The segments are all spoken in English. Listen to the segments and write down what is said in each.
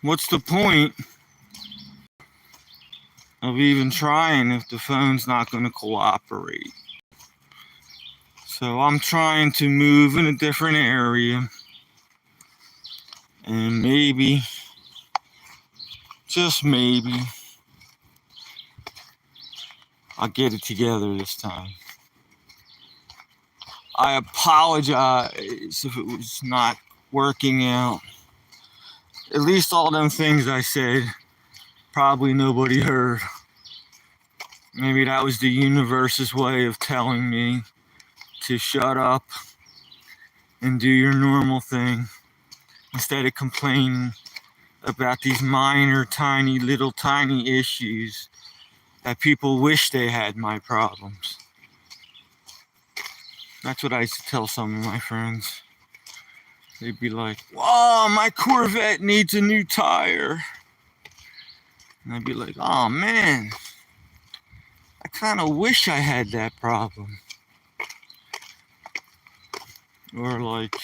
what's the point of even trying if the phone's not going to cooperate? So I'm trying to move in a different area, and maybe, just maybe, I'll get it together this time. I apologize if it was not working out. At least all them things I said, probably nobody heard. Maybe that was the universe's way of telling me to shut up and do your normal thing instead of complaining about these minor, tiny, little, tiny issues that people wish they had my problems. That's what I used to tell some of my friends. They'd be like, "Whoa, my Corvette needs a new tire." And I'd be like, "Oh man, I kind of wish I had that problem." Or like,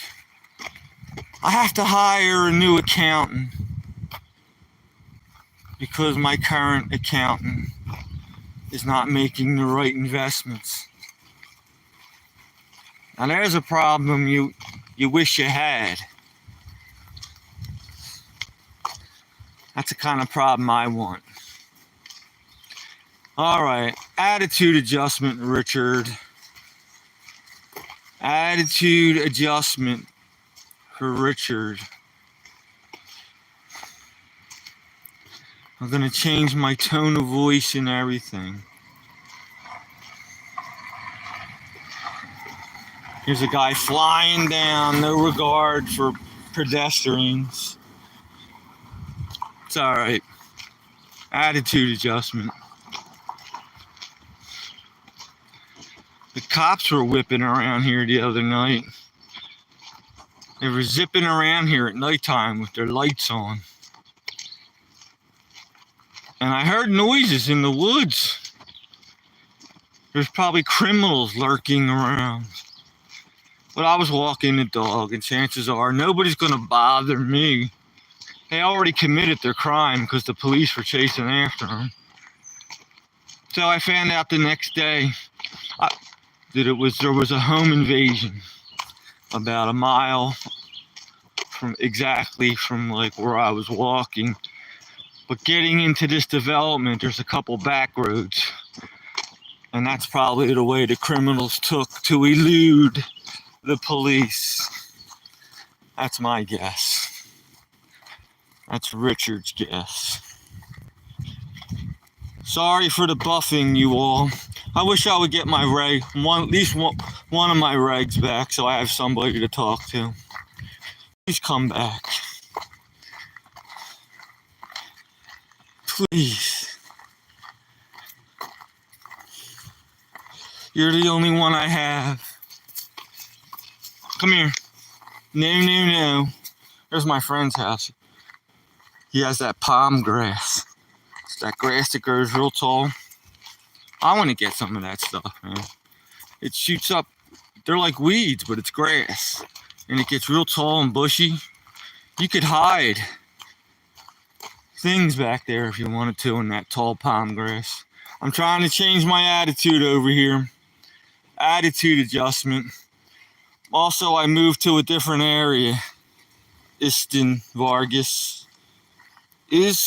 "I have to hire a new accountant because my current accountant is not making the right investments." Now there's a problem you wish you had. That's the kind of problem I want. All right, attitude adjustment, Richard. Attitude adjustment for Richard. I'm gonna change my tone of voice and everything. Here's a guy flying down, no regard for pedestrians. It's all right. Attitude adjustment. The cops were whipping around here the other night. They were zipping around here at nighttime with their lights on. And I heard noises in the woods. There's probably criminals lurking around. But I was walking the dog, and chances are nobody's going to bother me. They already committed their crime because the police were chasing after them. So I found out the next day that there was a home invasion about a mile from like where I was walking. But getting into this development, there's a couple back roads. And that's probably the way the criminals took to elude the police. That's my guess. That's Richard's guess. Sorry for the buffing, you all. I wish I would get my at least one of my regs back so I have somebody to talk to. Please come back. Please. You're the only one I have. Come here. No. There's my friend's house. He has that palm grass. It's that grass that grows real tall. I want to get some of that stuff, man. It shoots up. They're like weeds, but it's grass. And it gets real tall and bushy. You could hide things back there if you wanted to in that tall palm grass. I'm trying to change my attitude over here. Attitude adjustment. Also, I moved to a different area. Iston Vargas. Yo.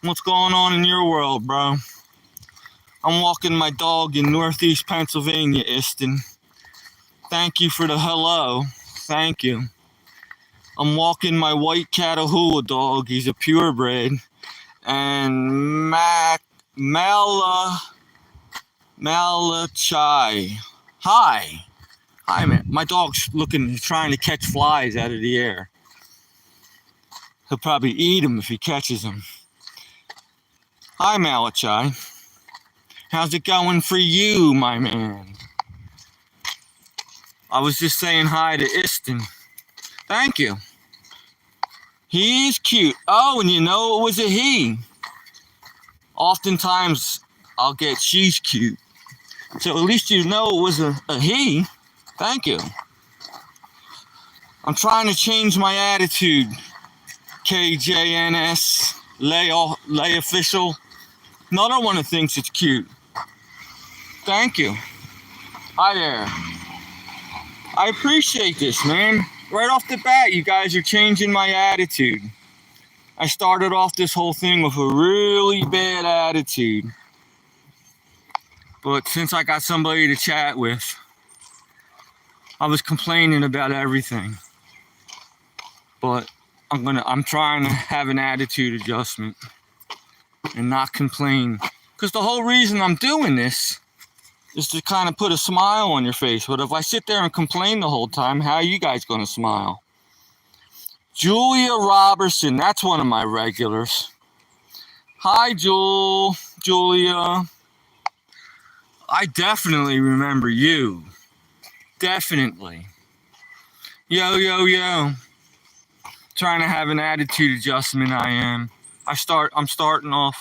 What's going on in your world, bro? I'm walking my dog in northeast Pennsylvania, Iston. Thank you for the hello. Thank you. I'm walking my white Catahoula dog. He's a purebred. And Malachai. Hi, man. My dog's trying to catch flies out of the air. He'll probably eat them if he catches them. Hi, Malachai. How's it going for you, my man? I was just saying hi to Iston. Thank you. He's cute. Oh, and you know it was a he. Oftentimes, I'll get she's cute. So at least you know it was a he. Thank you. I'm trying to change my attitude. KJNS, lay official. Another one that thinks it's cute. Thank you. Hi there. I appreciate this, man. Right off the bat, you guys are changing my attitude. I started off this whole thing with a really bad attitude. But since I got somebody to chat with, I was complaining about everything. But I'm trying to have an attitude adjustment and not complain. Because the whole reason I'm doing this is to kind of put a smile on your face. But if I sit there and complain the whole time, how are you guys going to smile? Julia Robertson, that's one of my regulars. Hi, Julia. I definitely remember you. Definitely. Yo. Trying to have an attitude adjustment, I am. I'm starting off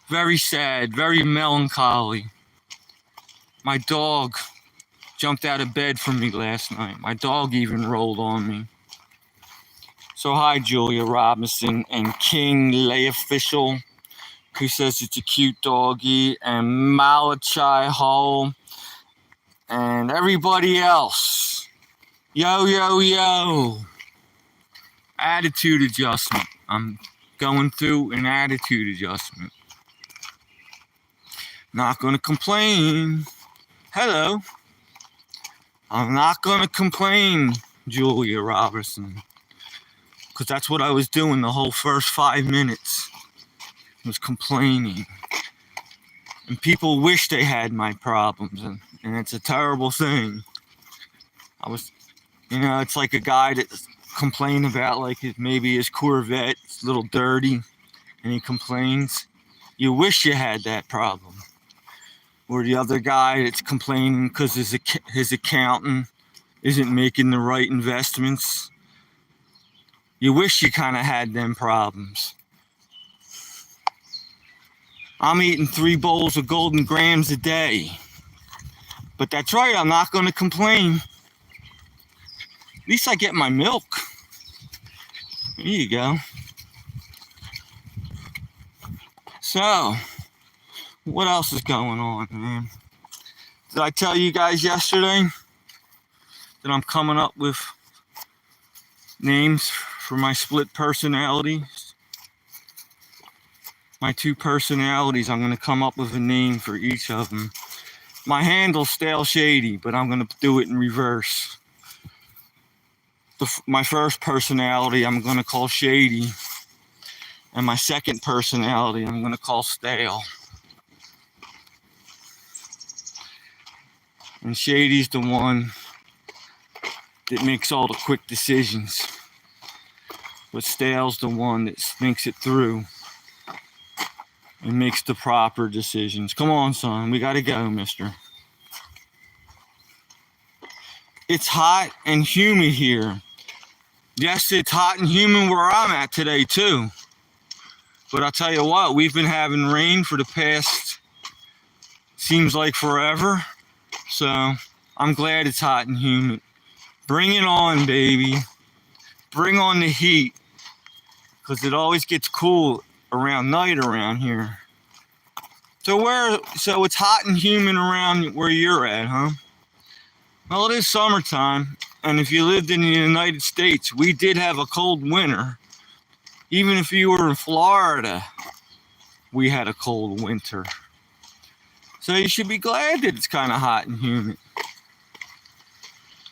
very sad, very melancholy. My dog jumped out of bed for me last night. My dog even rolled on me. So hi, Julia Robinson and King Lay Official, who says it's a cute doggy, and Malachi Hall, and everybody else. Yo. Attitude adjustment. I'm going through an attitude adjustment. Not gonna complain. Hello. I'm not gonna complain, Julia Robertson. Because that's what I was doing the whole first 5 minutes. Was complaining. And people wish they had my problems. And it's a terrible thing. It's like a guy that complained about like maybe his Corvette is a little dirty. And he complains. You wish you had that problem. Or the other guy that's complaining because his accountant isn't making the right investments. You wish you kind of had them problems. I'm eating 3 bowls of Golden Grams a day. But that's right, I'm not going to complain. At least I get my milk. There you go. So, what else is going on, man? Did I tell you guys yesterday that I'm coming up with names for my split personalities? My 2 personalities, I'm going to come up with a name for each of them. My handle's Stale Shady, but I'm going to do it in reverse. My first personality, I'm going to call Shady. And my second personality, I'm going to call Stale. And Shady's the one that makes all the quick decisions. But Stale's the one that thinks it through and makes the proper decisions. Come on, son. We got to go, mister. It's hot and humid here. Yes, it's hot and humid where I'm at today, too. But I'll tell you what, we've been having rain for the past, seems like forever. So I'm glad it's hot and humid. Bring it on, baby. Bring on the heat. Because it always gets cool around night around here. So it's hot and humid around where you're at, huh? Well, it is summertime. And if you lived in the United States, we did have a cold winter. Even if you were in Florida, we had a cold winter. So you should be glad that it's kind of hot and humid.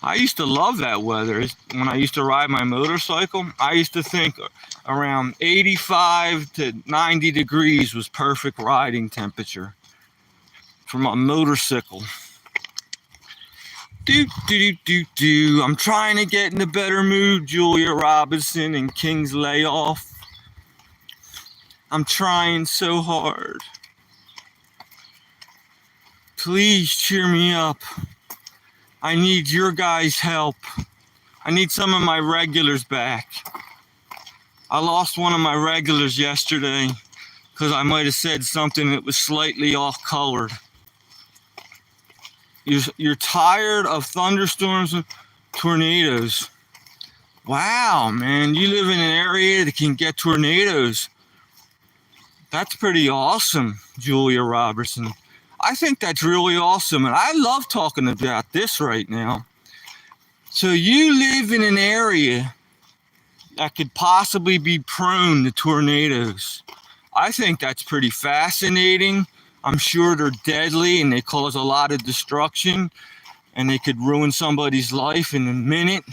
I used to love that weather. When I used to ride my motorcycle, I used to think around 85 to 90 degrees was perfect riding temperature for my motorcycle. I'm trying to get in a better mood, Julia Robinson and King's Layoff. I'm trying so hard. Please cheer me up. I need your guys' help. I need some of my regulars back. I lost one of my regulars yesterday because I might have said something that was slightly off-colored. You're tired of thunderstorms and tornadoes. Wow, man, you live in an area that can get tornadoes. That's pretty awesome, Julia Robertson. I think that's really awesome, and I love talking about this right now. So you live in an area that could possibly be prone to tornadoes. I think that's pretty fascinating. I'm sure they're deadly and they cause a lot of destruction and they could ruin somebody's life in a minute.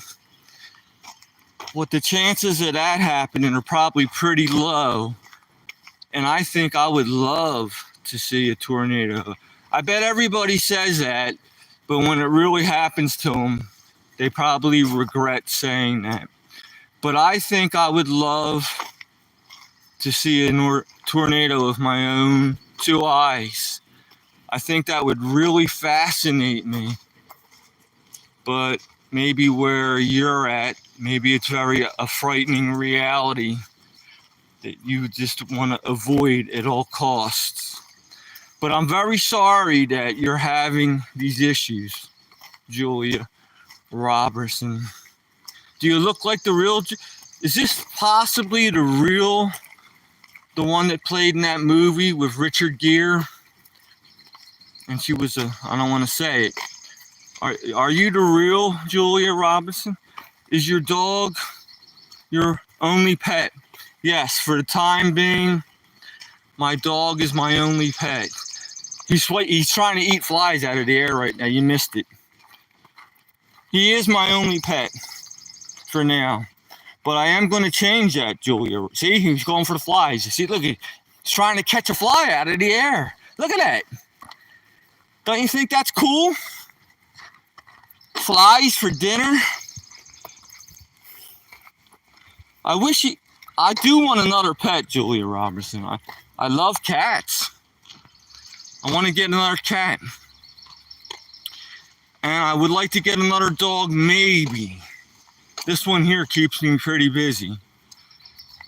But the chances of that happening are probably pretty low. And I think I would love to see a tornado. I bet everybody says that, but when it really happens to them, they probably regret saying that. But I think I would love to see a tornado with my own two eyes. I think that would really fascinate me. But maybe where you're at, maybe it's a frightening reality that you just want to avoid at all costs. But I'm very sorry that you're having these issues, Julia Robertson. Do you look like the real? Is this possibly the one that played in that movie with Richard Gere? And she was I don't want to say it. Are you the real Julia Robertson? Is your dog your only pet? Yes, for the time being, my dog is my only pet. He's trying to eat flies out of the air right now. You missed it. He is my only pet for now. But I am going to change that, Julia. See, he's going for the flies. See, look, he's trying to catch a fly out of the air. Look at that. Don't you think that's cool? Flies for dinner. I do want another pet, Julia Robertson. I love cats. I want to get another cat. And I would like to get another dog, maybe. This one here keeps me pretty busy.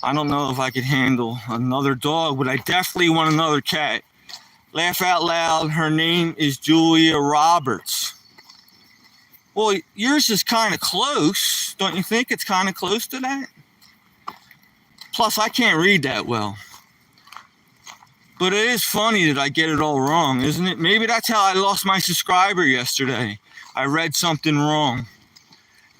I don't know if I could handle another dog, but I definitely want another cat. Laugh out loud, her name is Julia Roberts. Well, yours is kind of close. Don't you think it's kind of close to that? Plus, I can't read that well. But it is funny that I get it all wrong, isn't it? Maybe that's how I lost my subscriber yesterday. I read something wrong.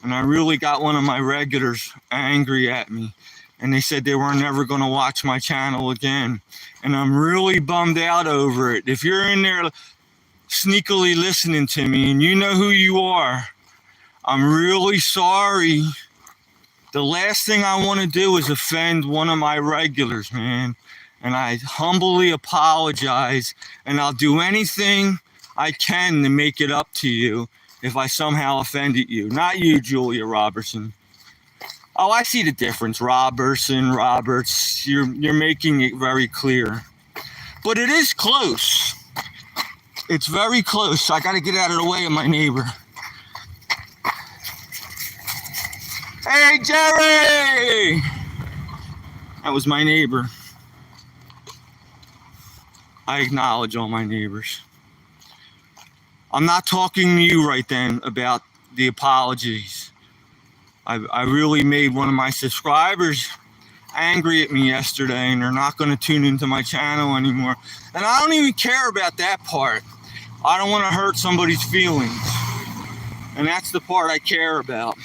And I really got one of my regulars angry at me. And they said they were never going to watch my channel again. And I'm really bummed out over it. If you're in there sneakily listening to me and you know who you are, I'm really sorry. The last thing I want to do is offend one of my regulars, man. And I humbly apologize. And I'll do anything I can to make it up to you if I somehow offended you. Not you, Julia Robertson. Oh, I see the difference. Roberts. You're making it very clear. But it is close. It's very close. I got to get out of the way of my neighbor. Hey, Jerry! That was my neighbor. I acknowledge all my neighbors. I'm not talking to you right then about the apologies. I really made one of my subscribers angry at me yesterday, and they're not going to tune into my channel anymore. And I don't even care about that part. I don't want to hurt somebody's feelings. And that's the part I care about.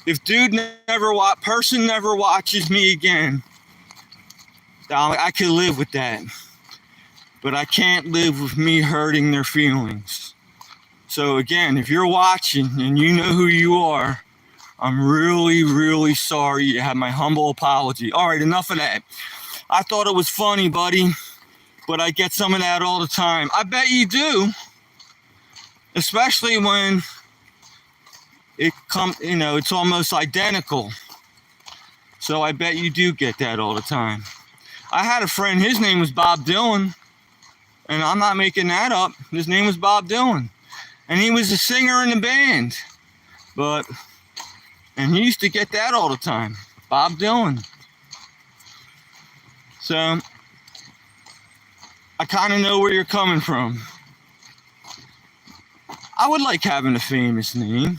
If person never watches me again, I can live with that. But I can't live with me hurting their feelings. So again, if you're watching and you know who you are, I'm really, really sorry. You have my humble apology. All right, enough of that. I thought it was funny, buddy, but I get some of that all the time. I bet you do, especially when it's almost identical. So I bet you do get that all the time. I had a friend, his name was Bob Dylan, and I'm not making that up. His name was Bob Dylan, and he was a singer in the band, and he used to get that all the time, Bob Dylan. So I kind of know where you're coming from. I would like having a famous name.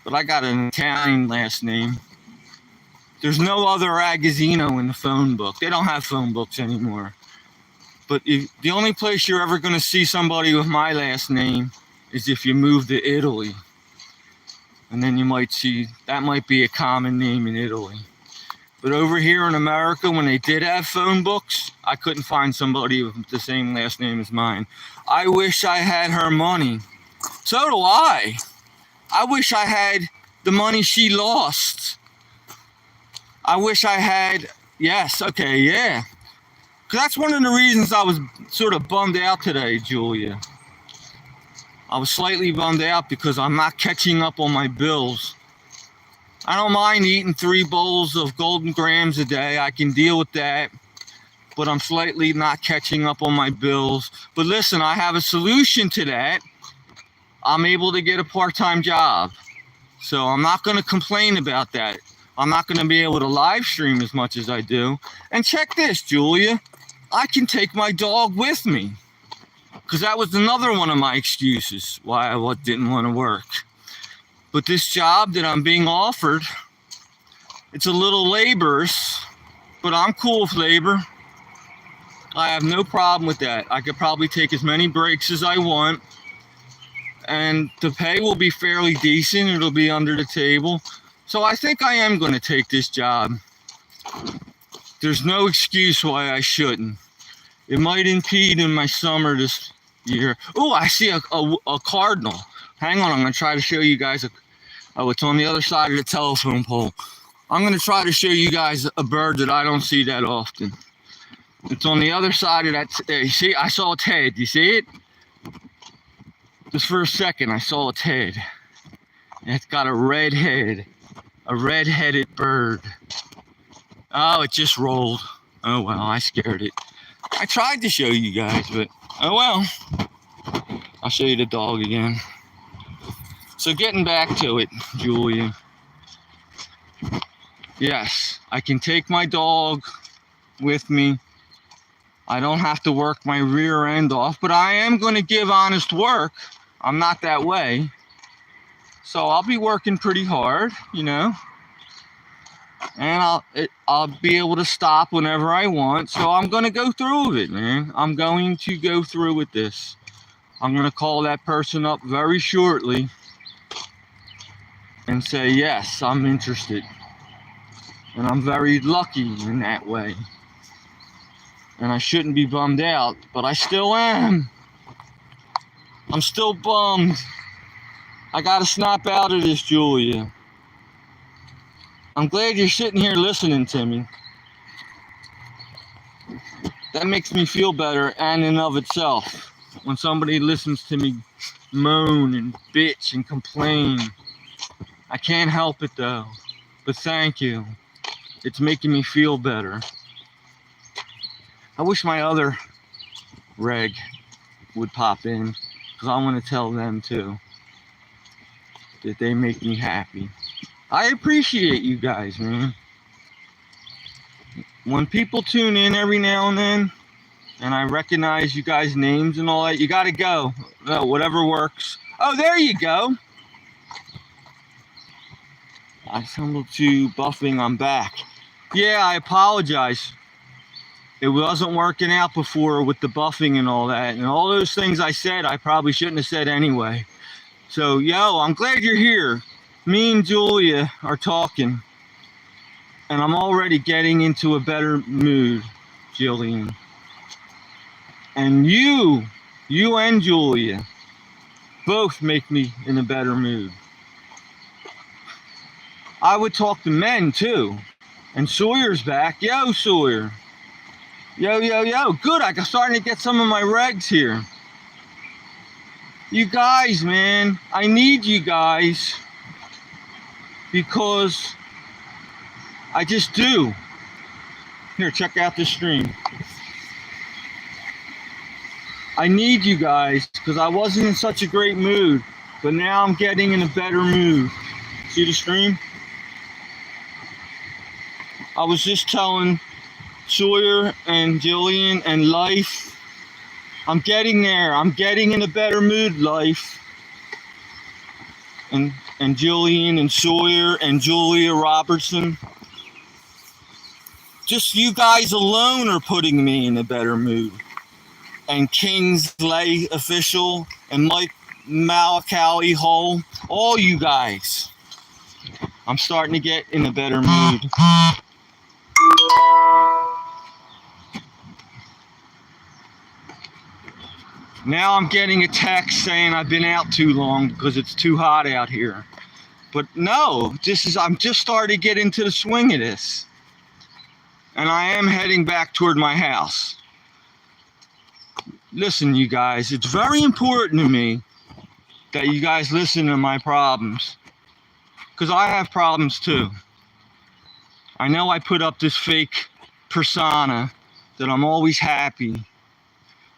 but I got an Italian last name. There's no other Agazzino in the phone book. They don't have phone books anymore. But the only place you're ever going to see somebody with my last name is if you move to Italy. And then you might see, that might be a common name in Italy. But over here in America, when they did have phone books, I couldn't find somebody with the same last name as mine. I wish I had her money. So do I. I wish I had the money she lost. I wish I had, yes, okay, yeah. 'Cause that's one of the reasons I was sort of bummed out today, Julia. I was slightly bummed out because I'm not catching up on my bills. I don't mind eating 3 bowls of Golden Grams a day. I can deal with that. But I'm slightly not catching up on my bills. But listen, I have a solution to that. I'm able to get a part-time job. So I'm not going to complain about that. I'm not going to be able to live stream as much as I do. And check this, Julia. I can take my dog with me. Because that was another one of my excuses why I didn't want to work. But this job that I'm being offered, it's a little laborious, but I'm cool with labor. I have no problem with that. I could probably take as many breaks as I want. And the pay will be fairly decent. It'll be under the table. So I think I am going to take this job. There's no excuse why I shouldn't. It might impede in my summer this year. Oh, I see a cardinal. Hang on, I'm going to try to show you guys. It's on the other side of the telephone pole. I'm going to try to show you guys a bird that I don't see that often. It's on the other side of that. You see, I saw its head. You see it? Just for a second, I saw its head. It's got a red head. A red-headed bird. Oh, it just rolled. Oh, well, I scared it. I tried to show you guys, but oh well. I'll show you the dog again. So getting back to it, Julia. Yes, I can take my dog with me. I don't have to work my rear end off, but I am going to give honest work. I'm not that way. So I'll be working pretty hard, you know. And I'll be able to stop whenever I want. So I'm going to go through with it, man. I'm going to go through with this. I'm going to call that person up very shortly and say, yes, I'm interested. And I'm very lucky in that way. And I shouldn't be bummed out, but I still am. I'm still bummed. I got to snap out of this, Julia. I'm glad you're sitting here listening to me. That makes me feel better and in of itself. When somebody listens to me moan and bitch and complain. I can't help it though. But thank you. It's making me feel better. I wish my other reg would pop in. Because I want to tell them too. That they make me happy. I appreciate you guys, man. When people tune in every now and then, and I recognize you guys' names and all that, you gotta go. Whatever works. Oh, there you go. I stumbled to buffing, I'm back. Yeah, I apologize. It wasn't working out before with the buffing and all that. And all those things I said, I probably shouldn't have said anyway. So, yo, I'm glad you're here. Me and Julia are talking, and I'm already getting into a better mood, Jillian. And you and Julia both make me in a better mood. I would talk to men too. And Sawyer's back. Yo, Sawyer. Yo. Good, I'm starting to get some of my regs here. You guys, man, I need you guys. Because I just do. Here, check out this stream. I need you guys because I wasn't in such a great mood, but now I'm getting in a better mood. See the stream? I was just telling Sawyer and Jillian and Life, I'm getting there. I'm getting in a better mood, Life. And and Jillian and Sawyer and Julia Robertson. Just you guys alone are putting me in a better mood. And Kingsley Official and Mike Malakawi Hole, all you guys. I'm starting to get in a better mood. Now I'm getting a text saying I've been out too long because it's too hot out here. But no, I'm just starting to get into the swing of this. And I am heading back toward my house. Listen, you guys, it's very important to me that you guys listen to my problems. Because I have problems too. I know I put up this fake persona that I'm always happy.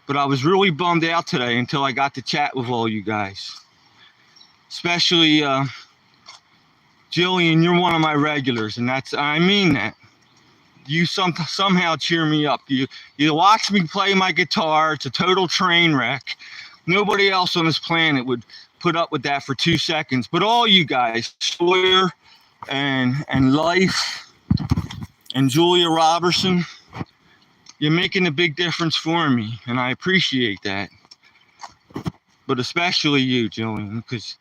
But I was really bummed out today until I got to chat with all you guys. Especially Jillian, you're one of my regulars, and I mean that. You somehow cheer me up. You watch me play my guitar. It's a total train wreck. Nobody else on this planet would put up with that for 2 seconds. But all you guys, Sawyer and Life and Julia Robertson, you're making a big difference for me, and I appreciate that. But especially you, Jillian, because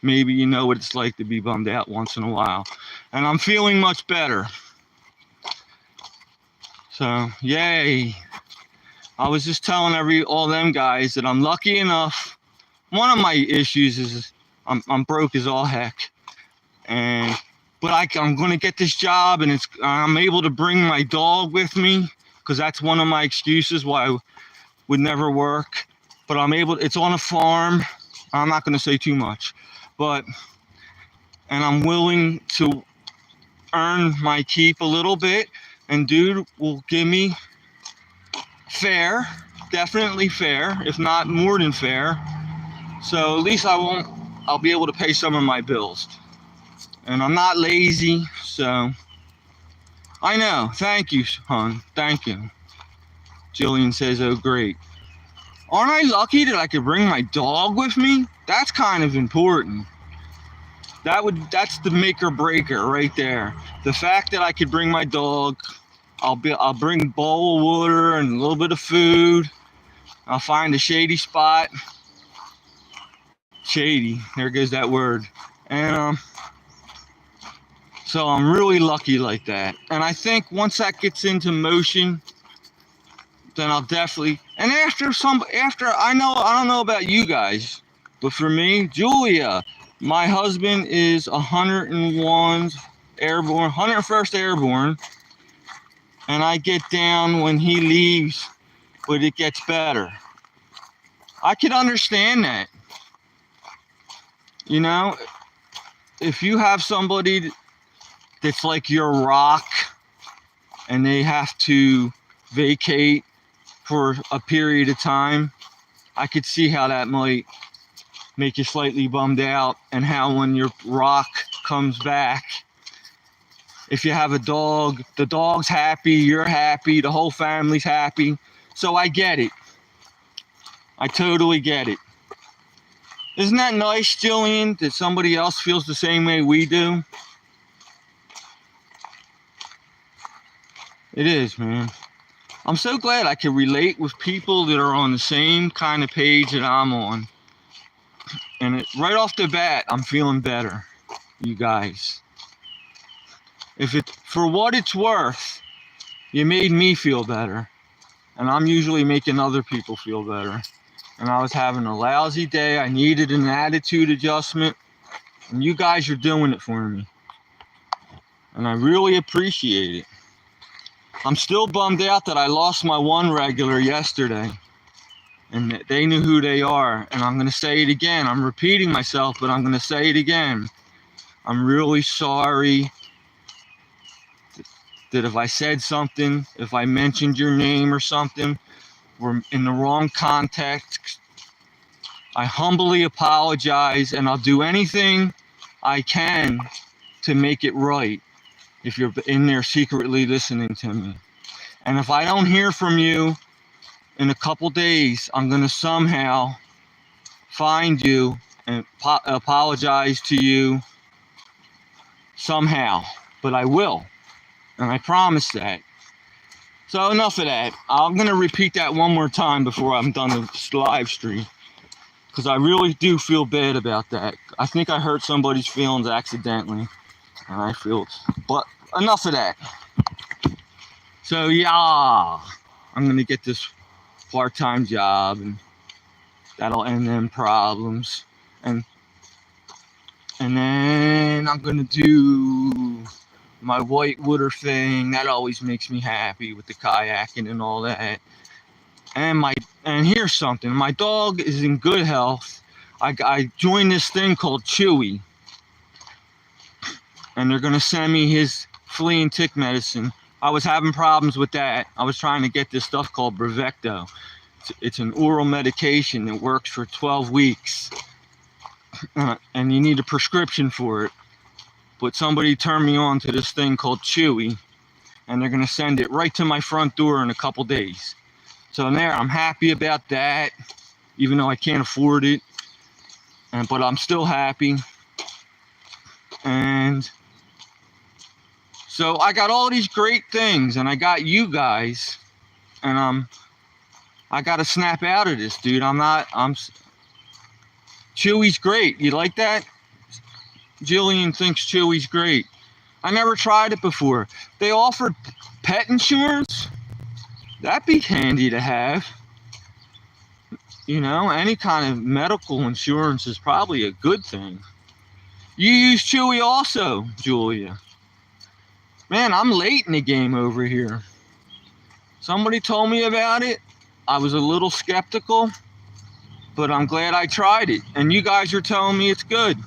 maybe you know what it's like to be bummed out once in a while. And I'm feeling much better. So, yay. I was just telling all them guys that I'm lucky enough. One of my issues is I'm broke as all heck. But I'm going to get this job, and I'm able to bring my dog with me, because that's one of my excuses why I would never work. But it's on a farm. I'm not going to say too much. And I'm willing to earn my keep a little bit, and dude will give me fair, definitely fair, if not more than fair. So at least I'll be able to pay some of my bills. And I'm not lazy, so I know. Thank you, hon. Thank you. Jillian says, oh, great. Aren't I lucky that I could bring my dog with me? That's kind of important. That's the make or breaker right there. The fact that I could bring my dog, I'll bring a bowl of water and a little bit of food. I'll find a shady spot. Shady, there goes that word. And so I'm really lucky like that. And I think once that gets into motion, then I'll definitely, and after I don't know about you guys, but for me, Julia, my husband is 101 Airborne, 101st Airborne, and I get down when he leaves, but it gets better. I can understand that. You know, if you have somebody that's like your rock and they have to vacate for a period of time, I could see how that might make you slightly bummed out, and how when your rock comes back, if you have a dog, the dog's happy, you're happy, the whole family's happy. So I get it. I totally get it. Isn't that nice, Jillian, that somebody else feels the same way we do? It is, man. I'm so glad I can relate with people that are on the same kind of page that I'm on. And right off the bat, I'm feeling better, you guys. For what it's worth, you made me feel better. And I'm usually making other people feel better. And I was having a lousy day. I needed an attitude adjustment. And you guys are doing it for me. And I really appreciate it. I'm still bummed out that I lost my one regular yesterday. And they knew who they are. And I'm going to say it again. I'm repeating myself, but I'm going to say it again. I'm really sorry that if I said something, if I mentioned your name or something, we're in the wrong context. I humbly apologize, and I'll do anything I can to make it right if you're in there secretly listening to me. And if I don't hear from you in a couple days, I'm going to somehow find you and apologize to you somehow, but I will, and I promise that. So enough of that. I'm going to repeat that one more time before I'm done with the live stream, because I really do feel bad about that. I think I hurt somebody's feelings accidentally, and I feel, but enough of that. So yeah, I'm going to get this part-time job, and that'll end them problems. And then I'm gonna do my whitewater thing. That always makes me happy with the kayaking and all that. And here's something. My dog is in good health. I joined this thing called Chewy, and they're gonna send me his flea and tick medicine. I was having problems with that. I was trying to get this stuff called Bravecto. It's an oral medication that works for 12 weeks. And you need a prescription for it. But somebody turned me on to this thing called Chewy, and they're going to send it right to my front door in a couple days. So there, I'm happy about that, even though I can't afford it. But I'm still happy. And so I got all these great things, and I got you guys, and I got to snap out of this, dude. Chewy's great. You like that? Jillian thinks Chewy's great. I never tried it before. They offered pet insurance. That'd be handy to have. You know, any kind of medical insurance is probably a good thing. You use Chewy also, Julia. Man, I'm late in the game over here. Somebody told me about it. I was a little skeptical, but I'm glad I tried it. And you guys are telling me it's good.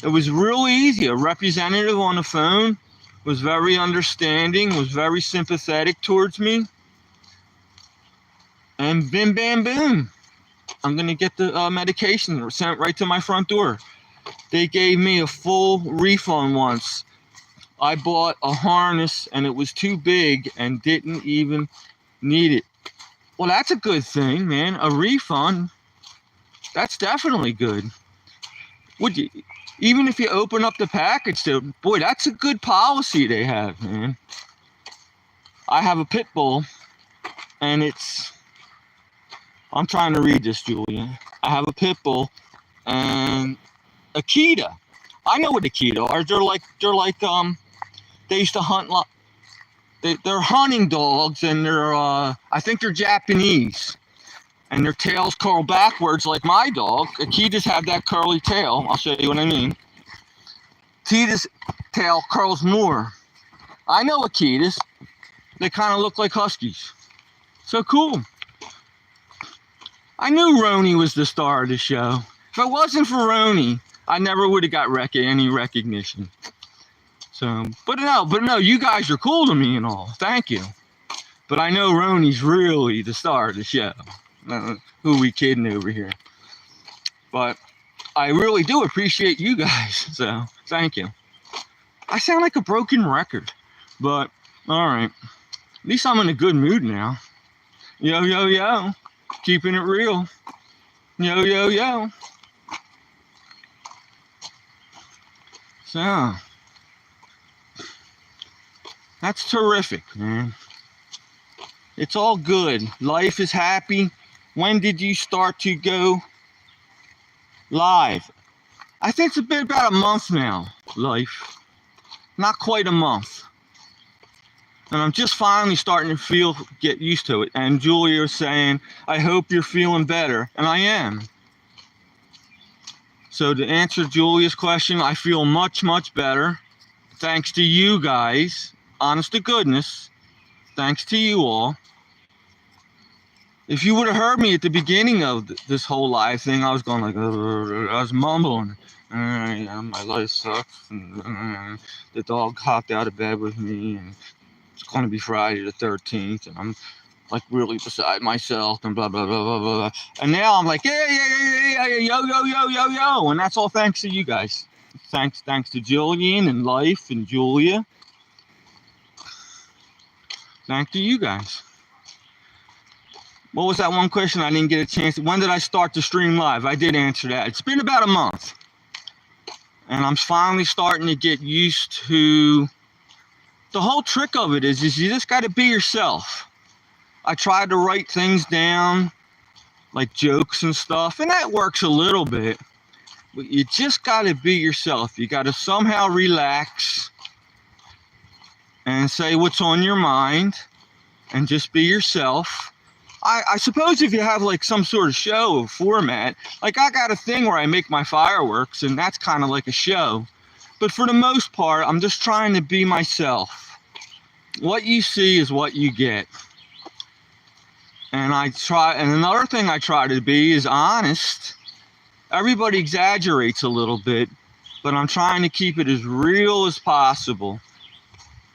It was really easy. A representative on the phone was very understanding, was very sympathetic towards me. And bim, bam, boom. I'm going to get the medication sent right to my front door. They gave me a full refund once. I bought a harness and it was too big and didn't even need it. Well, that's a good thing, man. A refund. That's definitely good. Would you, even if you open up the package, boy, that's a good policy they have, man. I have a pit bull, and I'm trying to read this, Julian. I have a pit bull and Akita. I know what Akita are. They used to hunt. They're hunting dogs, and I think they're Japanese. And their tails curl backwards like my dog. Akitas have that curly tail. I'll show you what I mean. Akita's tail curls more. I know Akitas. They kind of look like huskies. So cool. I knew Roni was the star of the show. If it wasn't for Roni, I never would have got any recognition. So, but no, you guys are cool to me and all. Thank you. But I know Roni's really the star of the show. Who we kidding over here? But I really do appreciate you guys. So, thank you. I sound like a broken record. But, alright. At least I'm in a good mood now. Yo, yo, yo. Keeping it real. Yo, yo, yo. So, that's terrific, man. It's all good. Life is happy. When did you start to go live? I think it's been about a month now, Life. Not quite a month. And I'm just finally starting to get used to it. And Julia is saying, I hope you're feeling better. And I am. So to answer Julia's question, I feel much, much better. Thanks to you guys. Honest to goodness. Thanks to you all. If you would have heard me at the beginning of this whole live thing, I was going like, I was mumbling. My life sucks. The dog hopped out of bed with me, and it's going to be Friday the 13th, and I'm like really beside myself, and blah, blah, blah, blah, blah. And now I'm like, yeah, yo. And that's all thanks to you guys. Thanks to Jillian and Life and Julia. Thank to you guys. What was that one question I didn't get a chance? When did I start to stream live? I did answer that. It's been about a month. And I'm finally starting to get used to the whole trick of it is you just got to be yourself. I tried to write things down, like jokes and stuff, and that works a little bit. But you just got to be yourself. You got to somehow relax and say what's on your mind and just be yourself. I suppose if you have like some sort of show or format, like I got a thing where I make my fireworks and that's kind of like a show. But for the most part, I'm just trying to be myself. What you see is what you get. And another thing I try to be is honest. Everybody exaggerates a little bit, but I'm trying to keep it as real as possible.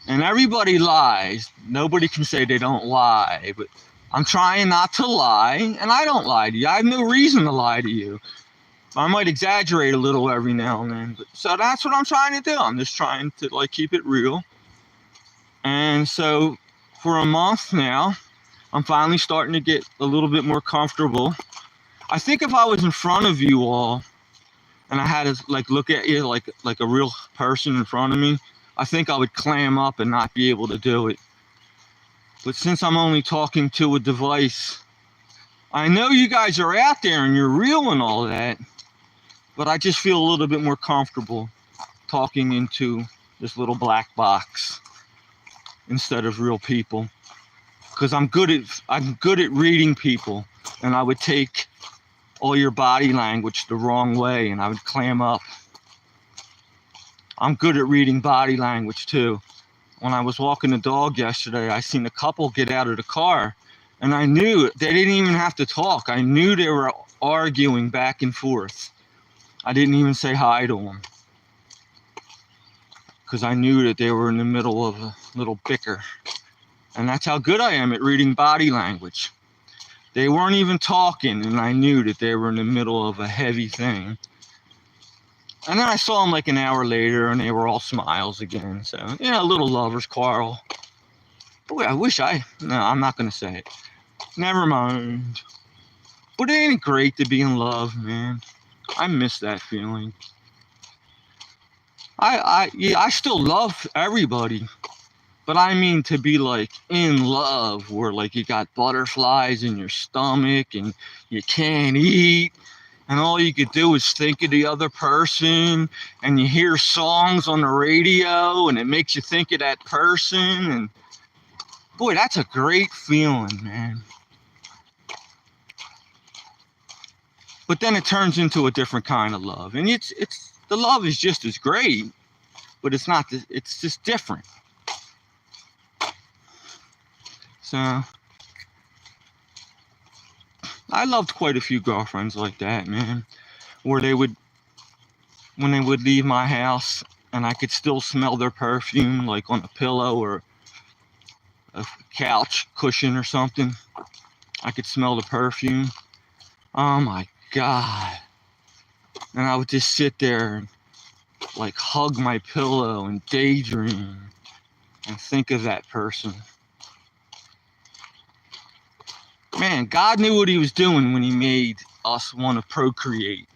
And everybody lies. Nobody can say they don't lie, but I'm trying not to lie, and I don't lie to you. I have no reason to lie to you. I might exaggerate a little every now and then, but so that's what I'm trying to do. I'm just trying to like keep it real. And so for a month now, I'm finally starting to get a little bit more comfortable. I think if I was in front of you all and I had to like look at you like a real person in front of me, I think I would clam up and not be able to do it. But since I'm only talking to a device, I know you guys are out there and you're real and all that, but I just feel a little bit more comfortable talking into this little black box instead of real people. Because I'm good at reading people, and I would take all your body language the wrong way and I would clam up. I'm good at reading body language too. When I was walking the dog yesterday, I seen a couple get out of the car, and I knew they didn't even have to talk. I knew they were arguing back and forth. I didn't even say hi to them because I knew that they were in the middle of a little bicker. And that's how good I am at reading body language. They weren't even talking, and I knew that they were in the middle of a heavy thing. And then I saw them like an hour later, and they were all smiles again. So, you know, a little lover's quarrel. Boy, no, I'm not going to say it. Never mind. But ain't it great to be in love, man? I miss that feeling. I still love everybody. But I mean to be like in love, where like you got butterflies in your stomach and you can't eat. And all you could do is think of the other person, and you hear songs on the radio and it makes you think of that person. And boy, that's a great feeling, man. But then it turns into a different kind of love. And it's the love is just as great, but it's just different. So I loved quite a few girlfriends like that, man, where when they would leave my house and I could still smell their perfume, like on a pillow or a couch cushion or something. I could smell the perfume. Oh my God. And I would just sit there and like hug my pillow and daydream and think of that person. Man, God knew what he was doing when he made us want to procreate.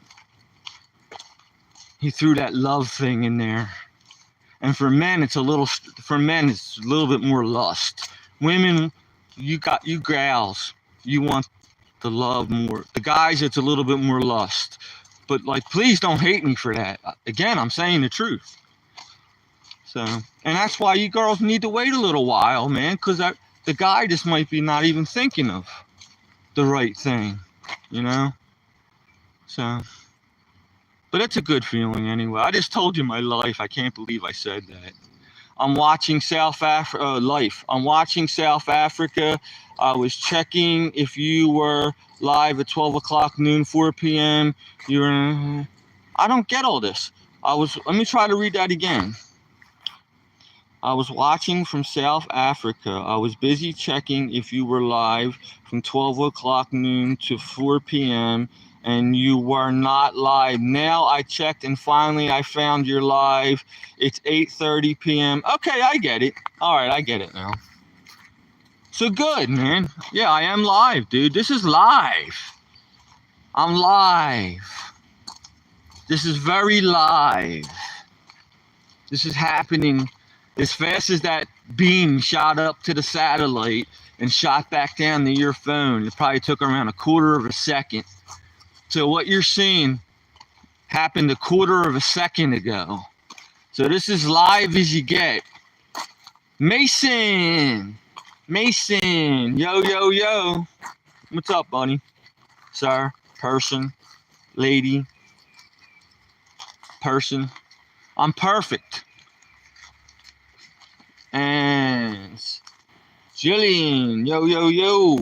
He threw that love thing in there. And for men, it's a little bit more lust. Women, you gals, you want the love more. The guys, it's a little bit more lust. But like, please don't hate me for that. Again, I'm saying the truth. So, and that's why you girls need to wait a little while, man, because the guy just might be not even thinking of the right thing, you know? So, but it's a good feeling anyway. I just told you my life. I can't believe I said that. I'm watching South Africa. I was checking if you were live at 12 o'clock noon, 4 p.m. I don't get all this. Let me try to read that again. I was watching from South Africa. I was busy checking if you were live from 12 o'clock noon to 4 p.m. and you were not live. Now I checked and finally I found you're live. It's 8:30 p.m. Okay, I get it. All right, I get it now. So good, man. Yeah, I am live, dude. This is live. I'm live. This is very live. This is happening as fast as that beam shot up to the satellite and shot back down to your phone. It probably took around a quarter of a second. So what you're seeing happened a quarter of a second ago. So this is live as you get. Mason! Mason! Yo, yo, yo. What's up, buddy? Sir? Person? Lady? Person? I'm perfect. And Jillian, yo, yo, yo.